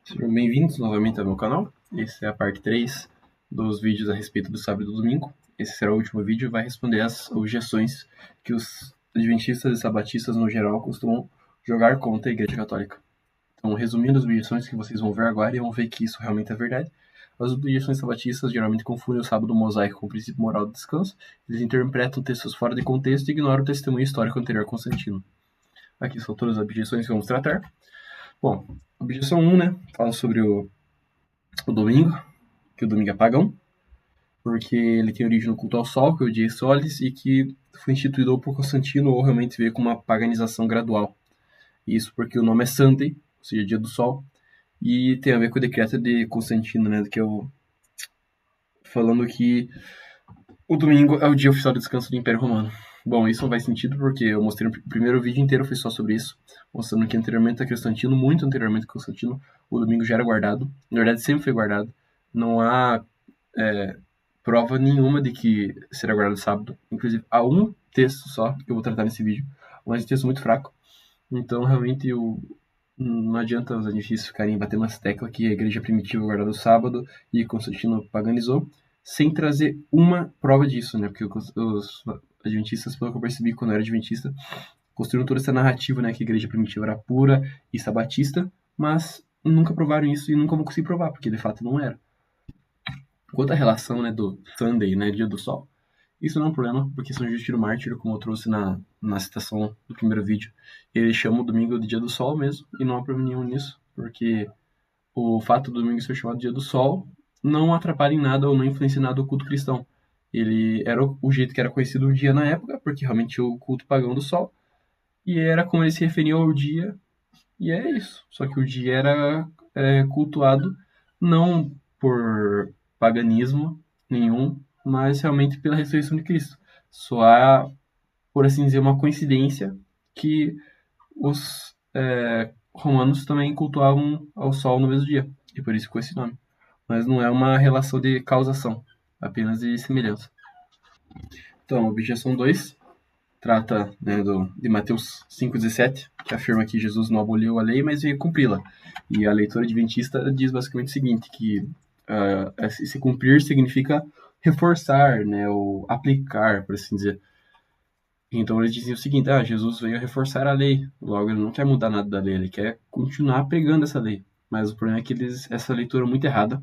Sejam bem-vindos novamente ao meu canal. Essa é a parte 3 dos vídeos a respeito do sábado e do domingo. Esse será o último vídeo e vai responder as objeções que os adventistas e sabatistas no geral costumam jogar contra a Igreja Católica. Então, resumindo as objeções que vocês vão ver agora e vão ver que isso realmente é verdade. As objeções sabatistas geralmente confundem o sábado mosaico com o princípio moral do descanso. Eles interpretam textos fora de contexto e ignoram o testemunho histórico anterior a Constantino. Aqui são todas as objeções que vamos tratar. Bom, objeção 1, né? Fala sobre o domingo, que o domingo é pagão, porque ele tem origem no culto ao sol, que é o dia solis, e que foi instituído por Constantino ou realmente veio com uma paganização gradual. Isso porque o nome é Sunday, ou seja, dia do sol, e tem a ver com o decreto de Constantino, né, que eu falando que o domingo é o dia oficial de descanso do Império Romano. Bom, isso não faz sentido porque eu mostrei o primeiro vídeo inteiro foi só sobre isso, mostrando que anteriormente a Constantino, muito anteriormente a Constantino, o domingo já era guardado. Na verdade, sempre foi guardado. Não há prova nenhuma de que será guardado sábado. Inclusive, há um texto só que eu vou tratar nesse vídeo, mas um texto muito fraco. Então, realmente, não adianta os adventistas ficarem batendo nas teclas que a igreja primitiva guardava o sábado e Constantino paganizou, sem trazer uma prova disso, né? Porque os adventistas, pelo que eu percebi quando eu era adventista, construíram toda essa narrativa, né? Que a igreja primitiva era pura e sabatista, mas nunca provaram isso e nunca vão conseguir provar, porque de fato não era. Quanto à relação, né, do Sunday, né, dia do sol, isso não é um problema, porque São Justino Mártir, como eu trouxe na citação do primeiro vídeo, ele chama o domingo de dia do sol mesmo, e não há problema nenhum nisso, porque o fato do domingo ser chamado dia do sol não atrapalha em nada ou não influencia em nada o culto cristão. Ele era o jeito que era conhecido o dia na época, porque realmente o culto pagão do sol, e era como ele se referia ao dia, e é isso. Só que o dia era cultuado não por paganismo nenhum, mas realmente pela ressurreição de Cristo. Só há, por assim dizer, uma coincidência que os romanos também cultuavam ao sol no mesmo dia, e por isso ficou esse nome. Mas não é uma relação de causação, apenas de semelhança. Então, objeção 2 trata, né, de Mateus 5,17, que afirma que Jesus não aboliu a lei, mas veio cumpri-la. E a leitura adventista diz basicamente o seguinte, que esse cumprir significa reforçar, né, ou aplicar, por assim dizer. Então eles diziam o seguinte, Jesus veio reforçar a lei, logo ele não quer mudar nada da lei, ele quer continuar pregando essa lei. Mas o problema é que essa leitura é muito errada,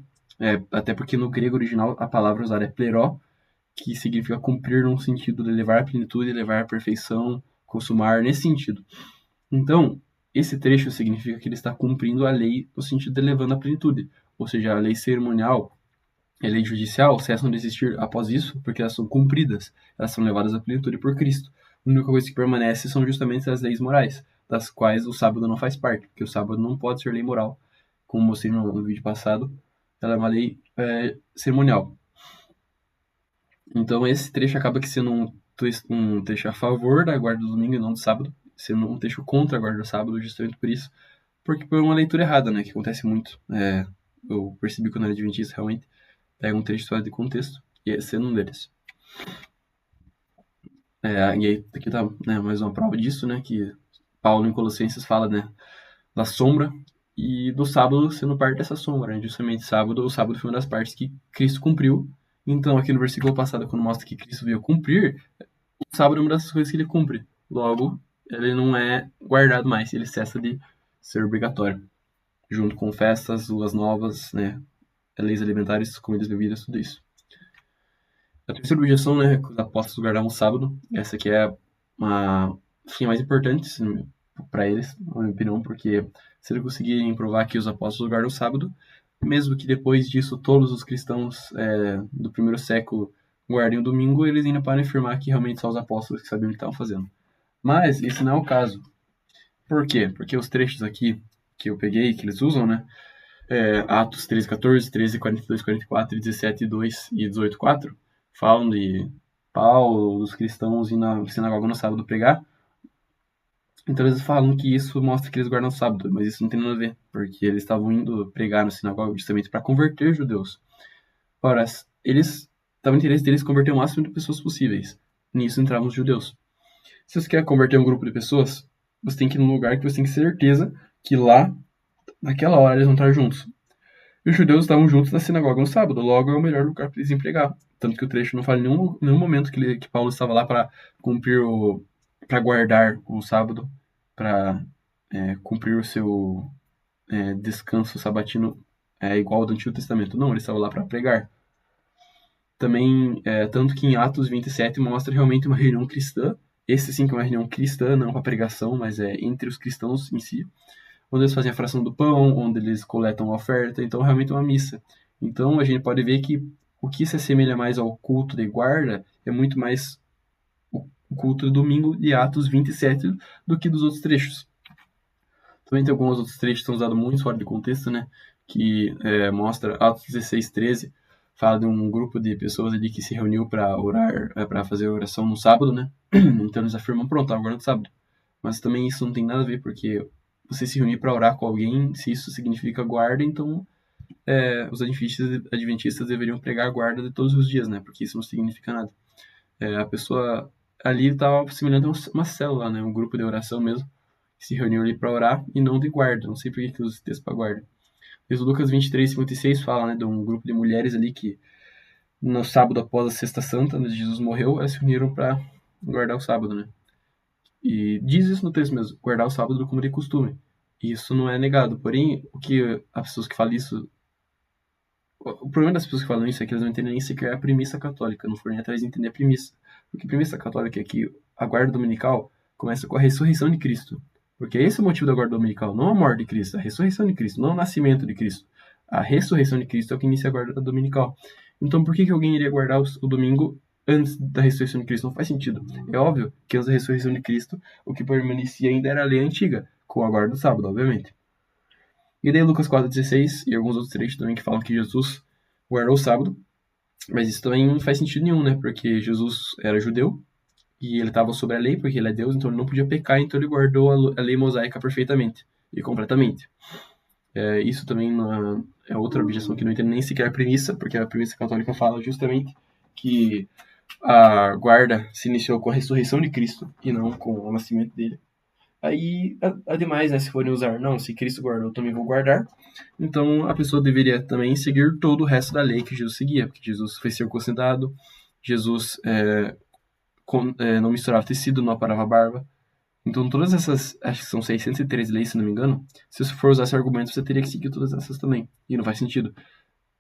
até porque no grego original a palavra usada é pleró, que significa cumprir num sentido de levar à plenitude, levar à perfeição, consumar, nesse sentido. Então, esse trecho significa que ele está cumprindo a lei no sentido de levando à plenitude. Ou seja, a lei cerimonial e a lei judicial cessam de existir após isso, porque elas são cumpridas, elas são levadas à plenitude por Cristo. A única coisa que permanece são justamente as leis morais, das quais o sábado não faz parte, porque o sábado não pode ser lei moral, como mostrei no vídeo passado, ela é uma lei cerimonial. Então esse trecho acaba que sendo um trecho a favor da guarda do domingo e não do sábado, sendo um trecho contra a guarda do sábado, justamente por isso, porque foi uma leitura errada, né, que acontece muito. Eu percebi quando era adventista, realmente, pega um trecho fora de contexto, e esse é um deles. E aí, aqui tá, né, mais uma prova disso, né, que Paulo em Colossenses fala, né, da sombra e do sábado sendo parte dessa sombra, né, justamente o sábado foi uma das partes que Cristo cumpriu. Então, aqui no versículo passado, quando mostra que Cristo veio cumprir, o sábado é uma dessas coisas que ele cumpre. Logo, ele não é guardado mais, ele cessa de ser obrigatório. Junto com festas, luas novas, né, leis alimentares, comidas, bebidas, tudo isso. A terceira objeção, né, que os apóstolos guardavam o sábado. Essa aqui é a mais importante para eles, na minha opinião, porque se eles conseguirem provar que os apóstolos guardam o sábado, mesmo que depois disso todos os cristãos do primeiro século guardem o domingo, eles ainda podem afirmar que realmente são os apóstolos que sabiam o que estavam fazendo. Mas esse não é o caso. Por quê? Porque os trechos aqui que eu peguei, que eles usam, né, Atos 13:14, 13:42, 44, 17:2 e 18:4, falam de Paulo, dos cristãos ir na sinagoga no sábado pregar. Então eles falam que isso mostra que eles guardam o sábado, mas isso não tem nada a ver, porque eles estavam indo pregar na sinagoga justamente para converter judeus. Ora, eles estavam no interesse deles converter o máximo de pessoas possíveis. Nisso entravam os judeus. Se você quer converter um grupo de pessoas, você tem que ir num lugar que você tem certeza que lá naquela hora eles vão estar juntos. E os judeus estavam juntos na sinagoga no sábado, logo é o melhor lugar para eles empregar. Tanto que o trecho não fala em nenhum momento que Paulo estava lá para cumprir para guardar o sábado, para cumprir o seu descanso sabatino igual ao do Antigo Testamento. Não, ele estava lá para pregar. Também, tanto que em Atos 27 mostra realmente uma reunião cristã. Esse sim que é uma reunião cristã, não para pregação, mas é entre os cristãos em si, onde eles fazem a fração do pão, onde eles coletam a oferta, então realmente é uma missa. Então a gente pode ver que o que se assemelha mais ao culto de guarda é muito mais o culto do domingo de Atos 27 do que dos outros trechos. Também tem alguns outros trechos que são usados muito fora de contexto, né? Que mostra Atos 16, 13, fala de um grupo de pessoas ali que se reuniu para orar, para fazer oração no sábado, né? Então eles afirmam, pronto, agora no sábado. Mas também isso não tem nada a ver, porque você se reunir para orar com alguém, se isso significa guarda, então os adventistas deveriam pregar a guarda de todos os dias, né? Porque isso não significa nada. A pessoa ali estava semelhante a uma célula, né? Um grupo de oração mesmo, que se reuniu ali para orar e não de guarda. Não sei por que usa esse texto para guarda. Mas o Lucas 23, 56 fala, né, de um grupo de mulheres ali que no sábado após a Sexta Santa, onde Jesus morreu, elas se reuniram para guardar o sábado, né? E diz isso no texto mesmo, guardar o sábado como de costume. E isso não é negado. Porém, o que as pessoas que falam isso. O problema das pessoas que falam isso é que elas não entendem nem sequer a premissa católica, não foram nem atrás de entender a premissa. Porque a premissa católica é que a guarda dominical começa com a ressurreição de Cristo. Porque esse é o motivo da guarda dominical, não a morte de Cristo, a ressurreição de Cristo, não o nascimento de Cristo. A ressurreição de Cristo é o que inicia a guarda dominical. Então, por que alguém iria guardar o domingo antes da ressurreição de Cristo? Não faz sentido. É óbvio que antes da ressurreição de Cristo, o que permanecia ainda era a lei antiga, com a guarda do sábado, obviamente. E daí Lucas 4,16 e alguns outros trechos também que falam que Jesus guardou o sábado, mas isso também não faz sentido nenhum, né? Porque Jesus era judeu e ele estava sobre a lei, porque ele é Deus, então ele não podia pecar, então ele guardou a lei mosaica perfeitamente e completamente. Isso também é outra objeção que não entendo nem sequer a premissa, porque a premissa católica fala justamente que a guarda se iniciou com a ressurreição de Cristo e não com o nascimento dele. Aí, ademais, né, se forem usar, não, se Cristo guardou, eu também vou guardar. Então, a pessoa deveria também seguir todo o resto da lei que Jesus seguia, porque Jesus foi circuncidado, Jesus não misturava tecido, não aparava barba. Então, todas essas, acho que são 613 leis, se não me engano, se você for usar esse argumento, você teria que seguir todas essas também. E não faz sentido.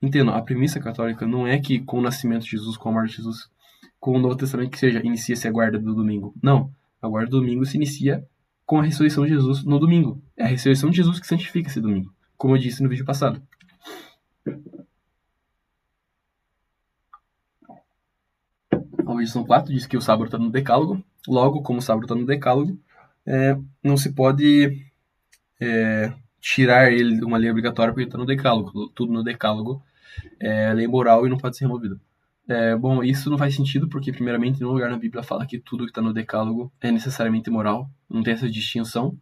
Entendo, a premissa católica não é que com o nascimento de Jesus, com a morte de Jesus, com o Novo Testamento que seja, inicia-se a guarda do domingo. Não, a guarda do domingo se inicia com a ressurreição de Jesus no domingo. É a ressurreição de Jesus que santifica esse domingo, como eu disse no vídeo passado. A objeção 4 diz que o sábado está no decálogo. Logo, como o sábado está no decálogo, não se pode tirar ele de uma lei obrigatória porque está no decálogo. Tudo no decálogo é lei moral e não pode ser removido. Bom, isso não faz sentido porque, primeiramente, no lugar na Bíblia fala que tudo que está no decálogo é necessariamente moral. Não tem essa distinção.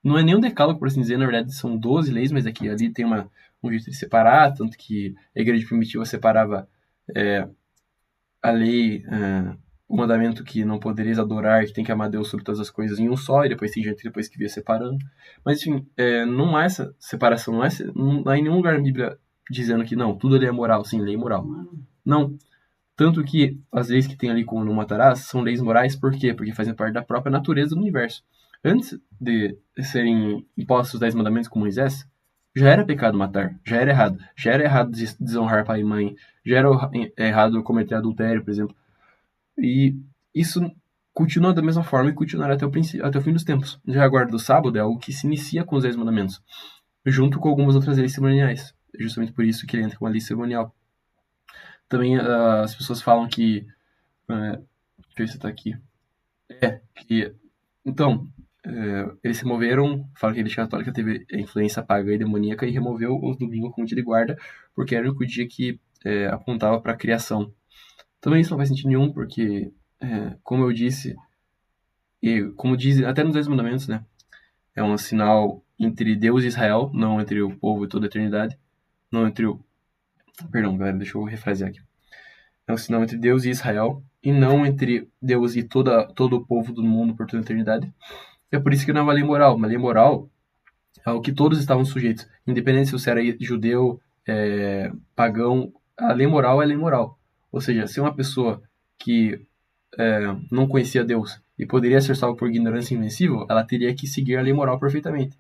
Não é nem um decálogo, por assim dizer, na verdade são 12 leis, mas aqui ali tem um jeito de separar, tanto que a igreja primitiva separava a lei, o mandamento que não podereis adorar, que tem que amar Deus sobre todas as coisas em um só, e depois tem gente depois que via separando. Mas, enfim, não há essa separação, não há em nenhum lugar na Bíblia dizendo que não, tudo ali é moral, sim, lei moral. Não. Tanto que as leis que tem ali como não matarás são leis morais, por quê? Porque fazem parte da própria natureza do universo. Antes de serem impostos os 10 mandamentos com Moisés, já era pecado matar, já era errado desonrar pai e mãe, já era errado cometer adultério, por exemplo. E isso continua da mesma forma e continuará até o fim dos tempos. Já a guarda do sábado é algo que se inicia com os 10 mandamentos, junto com algumas outras leis cerimoniais. É justamente por isso que ele entra com a lei cerimonial. Também as pessoas falam que deixa eu ver se tá aqui. Que, então, eles removeram, falam que a Igreja Católica teve influência pagã e demoníaca e removeu os domingos como dia de guarda, porque era o único dia que apontava para a criação. Também isso não faz sentido nenhum, porque, como eu disse, e como diz até nos 10 mandamentos, né, é um sinal entre Deus e Israel, não entre o povo e toda a eternidade, não entre o... Perdão, galera, deixa eu refrasear aqui. É um sinal entre Deus e Israel, e não entre Deus e todo o povo do mundo por toda a eternidade. É por isso que não é uma lei moral. Uma lei moral ao que todos estavam sujeitos, independente se você era judeu, pagão. A lei moral é lei moral. Ou seja, se uma pessoa que não conhecia Deus e poderia ser salva por ignorância invencível, ela teria que seguir a lei moral perfeitamente.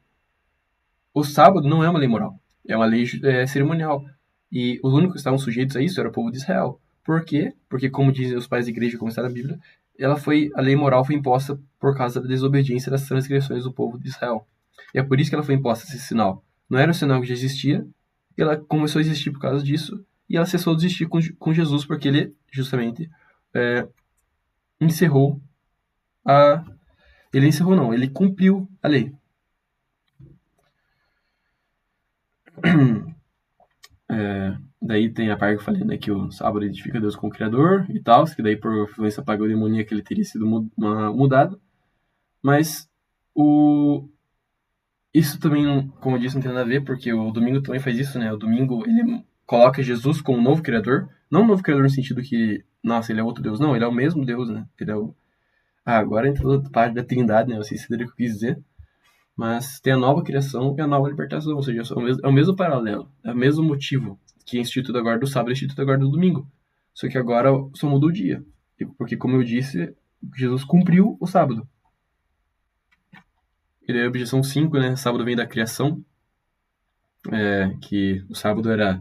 O sábado não é uma lei moral, é uma lei cerimonial. E os únicos que estavam sujeitos a isso era o povo de Israel. Por quê? Porque, como dizem os pais da igreja, como está na Bíblia, a lei moral foi imposta por causa da desobediência das transgressões do povo de Israel. E é por isso que ela foi imposta esse sinal. Não era um sinal que já existia, e ela começou a existir por causa disso, e ela cessou de existir com Jesus, porque ele, justamente, encerrou a... Ele encerrou não, ele cumpriu a lei. Daí tem a parte que eu falei, né, que o sábado identifica Deus como Criador e tal, que daí por influência pagodemoníaca ele teria sido mudado. Mas isso também, como eu disse, não tem nada a ver, porque o domingo também faz isso, né? O domingo ele coloca Jesus como um novo Criador. Não um novo Criador no sentido que, nossa, ele é outro Deus. Não, ele é o mesmo Deus, né? Ele é o... agora entra outra parte da Trindade, né? Vocês entenderam o que eu quis dizer. Mas tem a nova criação e a nova libertação, ou seja, é o mesmo paralelo, é o mesmo motivo que é instituído agora do sábado e instituído agora do domingo. Só que agora só mudou o dia. Porque, como eu disse, Jesus cumpriu o sábado. E daí a objeção 5, né? Sábado vem da criação, que o sábado era...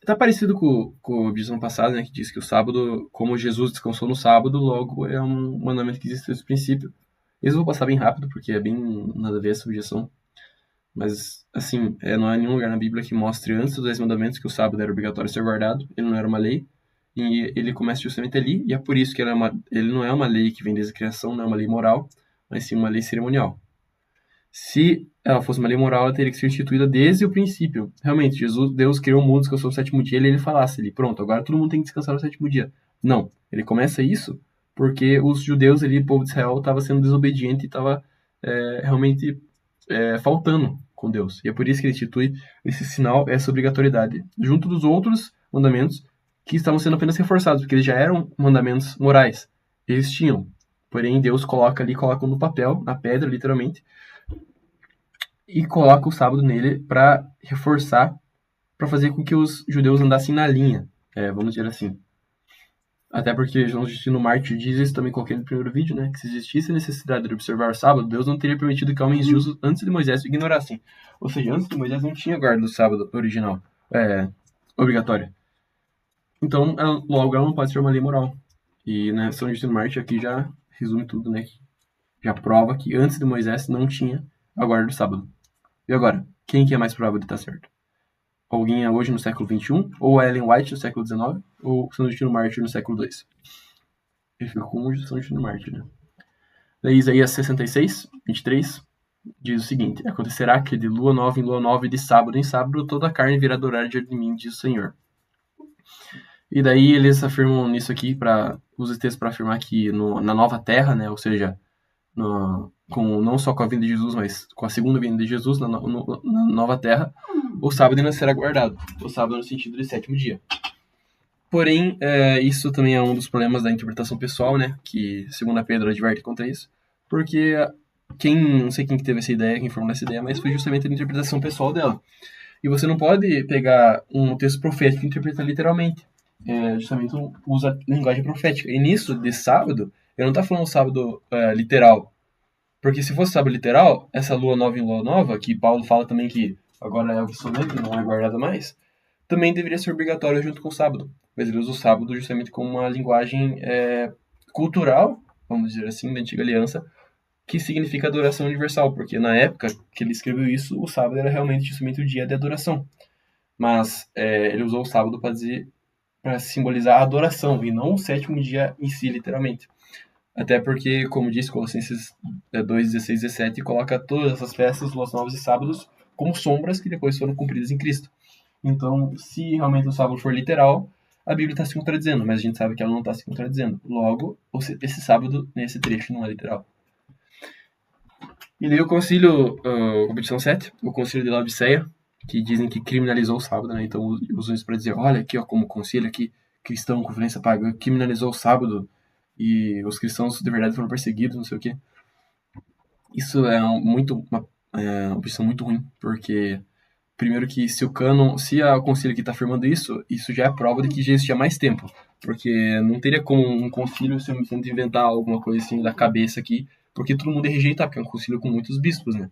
tá parecido com a objeção passada, né? Que diz que o sábado, como Jesus descansou no sábado, logo é um mandamento que existe nesse princípio. Eles vou passar bem rápido, porque é bem nada a ver essa objeção. Mas, assim, não há nenhum lugar na Bíblia que mostre antes dos 10 mandamentos que o sábado era obrigatório ser guardado, ele não era uma lei, e ele começa justamente ali, e é por isso que ele não é uma lei que vem desde a criação, não é uma lei moral, mas sim uma lei cerimonial. Se ela fosse uma lei moral, ela teria que ser instituída desde o princípio. Realmente, Deus criou o mundo, descansou no sétimo dia, e ele falasse ali, pronto, agora todo mundo tem que descansar no sétimo dia. Não, ele começa isso porque os judeus ali, o povo de Israel, estava sendo desobediente e estava realmente faltando com Deus. E é por isso que ele institui esse sinal, essa obrigatoriedade, junto dos outros mandamentos que estavam sendo apenas reforçados, porque eles já eram mandamentos morais. Eles tinham. Porém, Deus coloca no papel, na pedra, literalmente, e coloca o sábado nele para reforçar, para fazer com que os judeus andassem na linha, vamos dizer assim. Até porque João Justino Mártir diz isso, também coloquei no primeiro vídeo, né? Que se existisse a necessidade de observar o sábado, Deus não teria permitido que homens justos antes de Moisés o ignorassem. Ou seja, antes de Moisés não tinha guarda do sábado original, obrigatória. Então, logo ela não pode ser uma lei moral. E né, São Justino Mártir aqui já resume tudo, né? Já prova que antes de Moisés não tinha a guarda do sábado. E agora, quem que é mais provável de estar certo? Alguém hoje no século XXI, ou a Ellen White no século XIX, ou São Justino Mártir no século II? Ele ficou com o São Justino Mártir, né? Daí Isaías 66, 23, diz o seguinte: acontecerá que de lua nova em lua nova e de sábado em sábado toda a carne virá adorar diante de mim, diz o Senhor. E daí eles afirmam nisso aqui, usa esse texto para afirmar que na nova terra, né, ou seja, não só com a vinda de Jesus, mas com a segunda vinda de Jesus na nova terra, o sábado ainda será guardado. O sábado no sentido de sétimo dia. Porém, isso também é um dos problemas da interpretação pessoal, né? Que, segundo a Pedro, adverte contra isso. Porque não sei quem que teve essa ideia, quem formou essa ideia, mas foi justamente a interpretação pessoal dela. E você não pode pegar um texto profético e interpretar literalmente. Justamente usa linguagem profética. E nisso, de sábado, eu não tô falando sábado literal. Porque se fosse sábado literal, essa lua nova em lua nova, que Paulo fala também que agora é obsoleta, não é guardada mais, também deveria ser obrigatório junto com o sábado. Mas ele usa o sábado justamente como uma linguagem cultural, vamos dizer assim, da antiga aliança, que significa adoração universal, porque na época que ele escreveu isso, o sábado era realmente justamente o dia de adoração. Mas ele usou o sábado para simbolizar a adoração, e não o sétimo dia em si, literalmente. Até porque, como disse Colossenses 2, 16 e 17, coloca todas essas festas, luas novas e sábados, como sombras que depois foram cumpridas em Cristo. Então, se realmente o sábado for literal, a Bíblia está se contradizendo, mas a gente sabe que ela não está se contradizendo. Logo, esse sábado, nesse trecho, não é literal. E daí o concílio, competição 7, o concílio de Laodiceia, que dizem que criminalizou o sábado, né? Então usam isso para dizer, olha aqui, ó, como concílio aqui, cristão, conferência pagã, criminalizou o sábado e os cristãos de verdade foram perseguidos, não sei o quê. Isso é uma posição muito ruim, porque primeiro que se o concílio aqui está afirmando isso já é prova de que já existia mais tempo, porque não teria como um concílio simplesmente inventar alguma coisa assim da cabeça aqui, porque todo mundo ia rejeitar, porque é um concílio com muitos bispos, né?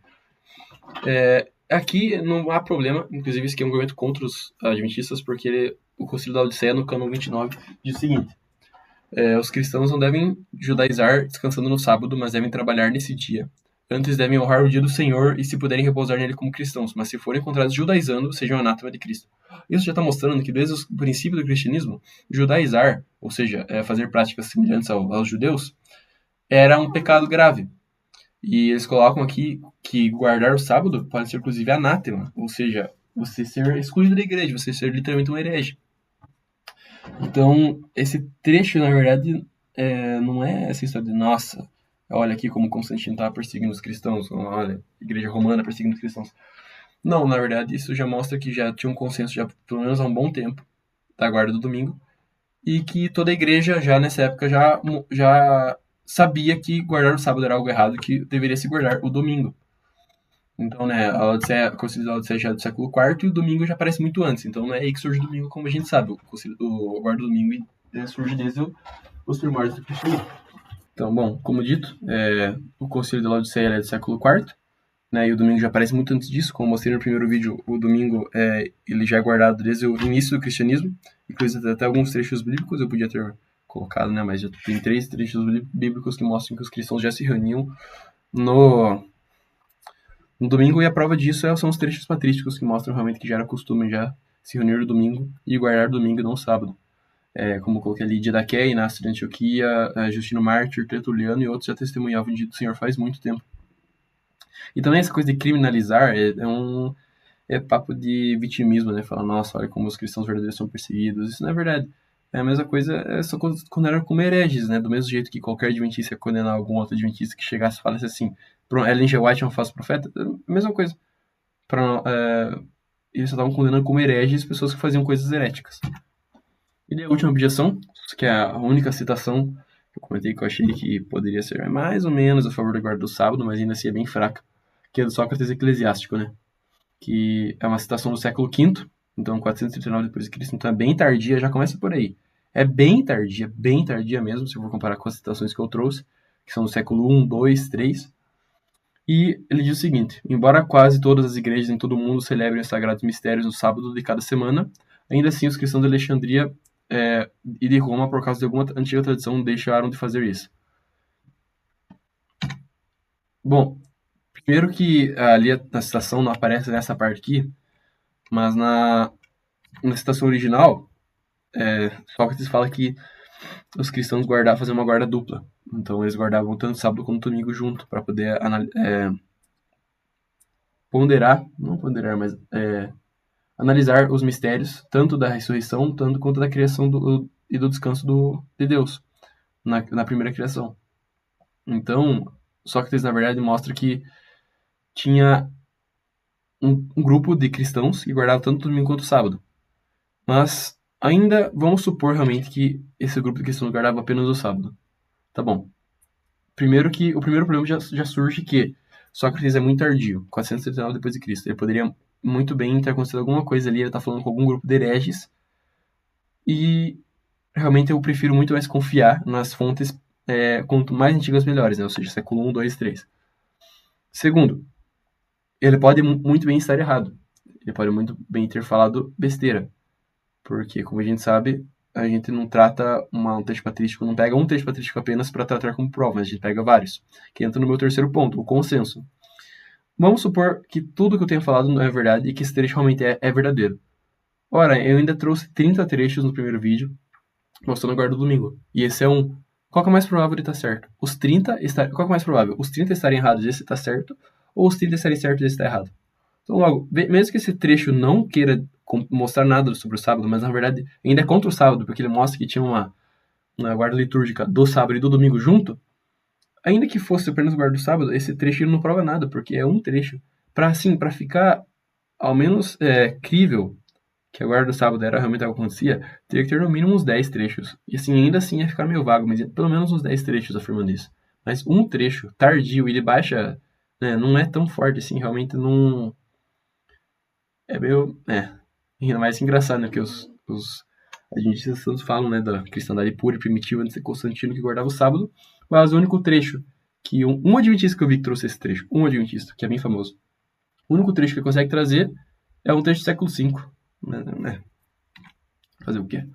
Aqui não há problema, inclusive esse aqui é um argumento contra os adventistas, porque o concílio da Odisseia, no cânon 29, diz o seguinte: os cristãos não devem judaizar descansando no sábado, mas devem trabalhar nesse dia. Antes devem honrar o dia do Senhor e se puderem repousar nele como cristãos, mas se forem encontrados judaizando, sejam anátema de Cristo. Isso já está mostrando que desde o princípio do cristianismo, judaizar, ou seja, fazer práticas semelhantes aos judeus, era um pecado grave. E eles colocam aqui que guardar o sábado pode ser inclusive anátema, ou seja, você ser excluído da igreja, você ser literalmente um herege. Então, esse trecho, na verdade, não é essa história de, nossa, olha aqui como Constantino estava perseguindo os cristãos, olha, a igreja romana perseguindo os cristãos. Não, na verdade, isso já mostra que já tinha um consenso, já pelo menos há um bom tempo, da guarda do domingo, e que toda a igreja, já nessa época, já sabia que guardar o sábado era algo errado, que deveria se guardar o domingo. Então, né, a Concílio da Odisseia já é do século IV e o domingo já aparece muito antes. Então, não é aí que surge o domingo, como a gente sabe. O guarda do domingo surge desde os primórdios do cristianismo. Então, bom, como dito, o Concílio da Odisseia é do século IV, né, e o domingo já aparece muito antes disso. Como mostrei no primeiro vídeo, o domingo ele já é guardado desde o início do cristianismo, inclusive até alguns trechos bíblicos eu podia ter colocado, né, mas já tem 3 trechos bíblicos que mostram que os cristãos já se reuniam no domingo, e a prova disso são os trechos patrísticos que mostram realmente que já era costume já se reunir no domingo e guardar o domingo e não o sábado. Como coloquei ali, Didaqué, Inácio de Antioquia, Justino Mártir, Tertuliano e outros já testemunhavam o dia do Senhor faz muito tempo. E também essa coisa de criminalizar é papo de vitimismo, né? Falar, nossa, olha como os cristãos verdadeiros são perseguidos. Isso não é verdade. É a mesma coisa, só condenaram como hereges, né? Do mesmo jeito que qualquer adventista ia condenar algum outro adventista que chegasse e falasse assim, Ellen G. White é um falso profeta, é a mesma coisa. Eles só estavam condenando como hereges pessoas que faziam coisas heréticas. E a última objeção, que é a única citação que eu comentei que eu achei que poderia ser mais ou menos a favor da guarda do sábado, mas ainda assim é bem fraca, que é do Sócrates Eclesiástico, né? Que é uma citação do século V, então 439 depois de Cristo, então é bem tardia, já começa por aí. É bem tardia mesmo, se eu for comparar com as citações que eu trouxe, que são do século I, II, III. E ele diz o seguinte: embora quase todas as igrejas em todo o mundo celebrem os sagrados mistérios no sábado de cada semana, ainda assim os cristãos de Alexandria e de Roma, por causa de alguma antiga tradição, deixaram de fazer isso. Bom, primeiro que ali na citação não aparece nessa parte aqui, mas na citação original, Sócrates fala que os cristãos faziam uma guarda dupla. Então eles guardavam tanto sábado quanto domingo junto, para poder analisar os mistérios, tanto da ressurreição, tanto quanto da criação e do descanso de Deus, na primeira criação. Então, Sócrates, na verdade, mostra que tinha um grupo de cristãos que guardava tanto o domingo quanto o sábado. Mas ainda vamos supor realmente que esse grupo de cristãos guardava apenas o sábado. Tá bom. Primeiro que o primeiro problema já surge que Sócrates é muito tardio, 479 depois de Cristo. Ele poderia muito bem ter acontecido alguma coisa ali, ele tá falando com algum grupo de hereges. E realmente eu prefiro muito mais confiar nas fontes quanto mais antigas melhores, né? Ou seja, século I, II, III. Segundo, ele pode muito bem estar errado. Ele pode muito bem ter falado besteira. Porque, como a gente sabe, a gente não trata um texto patrístico, não pega um texto patrístico apenas para tratar como prova, mas a gente pega vários. Que entra no meu terceiro ponto, o consenso. Vamos supor que tudo que eu tenho falado não é verdade e que esse trecho realmente é verdadeiro. Ora, eu ainda trouxe 30 trechos no primeiro vídeo, mostrando a guarda do domingo. E esse é um. Qual que é mais provável de estar certo? Qual que é mais provável? Os 30 estarem errados e esse está certo? Ou os 30 estarem certos e esse está errado? Então, logo, mesmo que esse trecho não queira mostrar nada sobre o sábado, mas na verdade ainda é contra o sábado, porque ele mostra que tinha uma guarda litúrgica do sábado e do domingo junto, ainda que fosse apenas o guarda do sábado, esse trecho não prova nada, porque é um trecho. Para ficar ao menos crível que a guarda do sábado era realmente algo que acontecia, teria que ter no mínimo uns 10 trechos. E assim, ainda assim ia ficar meio vago, mas pelo menos uns 10 trechos afirmando isso. Mas um trecho tardio e de baixa não é tão forte assim, realmente não... É meio... ainda mais engraçado, né? Porque os adventistas tanto falam, né, da cristandade pura e primitiva de ser Constantino que guardava o sábado, mas o único trecho que... Um adventista que eu vi que trouxe esse trecho, um adventista, que é bem famoso, o único trecho que ele consegue trazer é um trecho do século V. Né? Fazer o quê?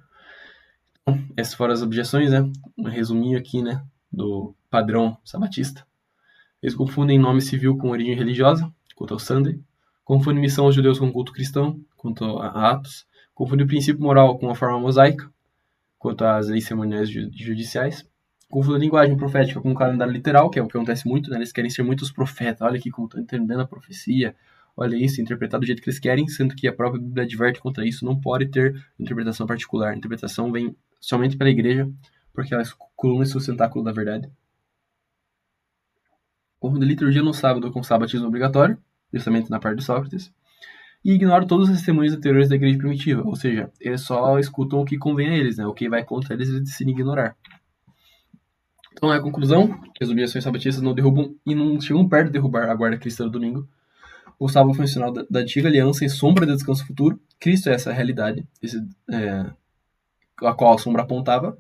Então, essas foram as objeções, né? Um resuminho aqui, né? Do padrão sabatista. Eles confundem nome civil com origem religiosa, quanto ao Sunday. Confundem missão aos judeus com culto cristão, quanto a Atos. Confundem o princípio moral com a forma mosaica, quanto às leis cerimoniais judiciais. Confundem a linguagem profética com o calendário literal, que é o que acontece muito, né? Eles querem ser muitos profetas. Olha aqui como estão entendendo a profecia. Olha isso, interpretar do jeito que eles querem, sendo que a própria Bíblia adverte contra isso. Não pode ter interpretação particular. A interpretação vem somente pela igreja, porque ela é coluna e sustentáculo da verdade. Confundem liturgia no sábado com sabatismo obrigatório, justamente na parte de Sócrates. E ignoram todos os testemunhos anteriores da igreja primitiva, ou seja, eles só escutam o que convém a eles, né? O que vai contra eles decidem ignorar. Então, a conclusão, que as objeções sabatistas não derrubam e não chegam perto de derrubar a guarda cristã do domingo. O sábado foi um sinal da antiga aliança e sombra de descanso futuro. Cristo é essa realidade, a qual a sombra apontava.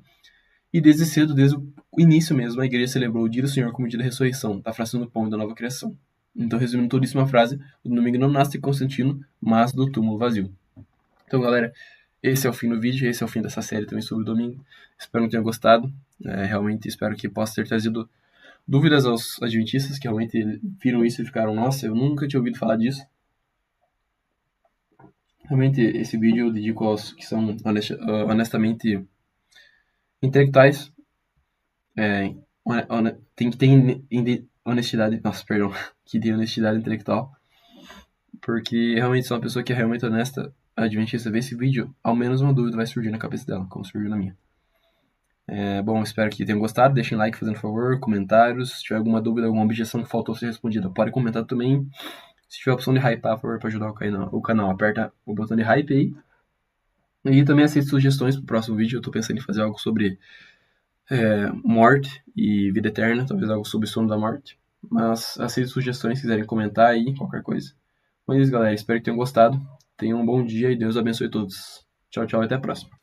E desde cedo, desde o início mesmo, a igreja celebrou o dia do Senhor como dia da ressurreição, da fração do pão e da nova criação. Então, resumindo tudo isso em uma frase, o domingo não nasce de Constantino, mas do túmulo vazio. Então, galera, esse é o fim do vídeo, esse é o fim dessa série também sobre o domingo. Espero que tenham gostado. Realmente espero que possa ter trazido dúvidas aos adventistas que realmente viram isso e ficaram, nossa, eu nunca tinha ouvido falar disso. Realmente, esse vídeo eu dedico aos que são honestamente intelectuais. Tem que ter honestidade, nossa, perdão, que tem honestidade intelectual, porque realmente sou uma pessoa que é realmente honesta. A adventista vê esse vídeo, ao menos uma dúvida vai surgir na cabeça dela, como surgiu na minha. Bom, espero que tenham gostado. Deixem like, fazendo favor, comentários. Se tiver alguma dúvida, alguma objeção que faltou ser respondida, pode comentar também. Se tiver a opção de hypear, por favor, para ajudar o canal, aperta o botão de hype aí. E também aceito sugestões pro próximo vídeo. Eu tô pensando em fazer algo sobre morte e vida eterna, talvez algo sobre o sono da morte. Mas aceito sugestões, se quiserem comentar aí, qualquer coisa. Mas é isso, galera. Espero que tenham gostado. Tenham um bom dia e Deus abençoe todos. Tchau, tchau e até a próxima.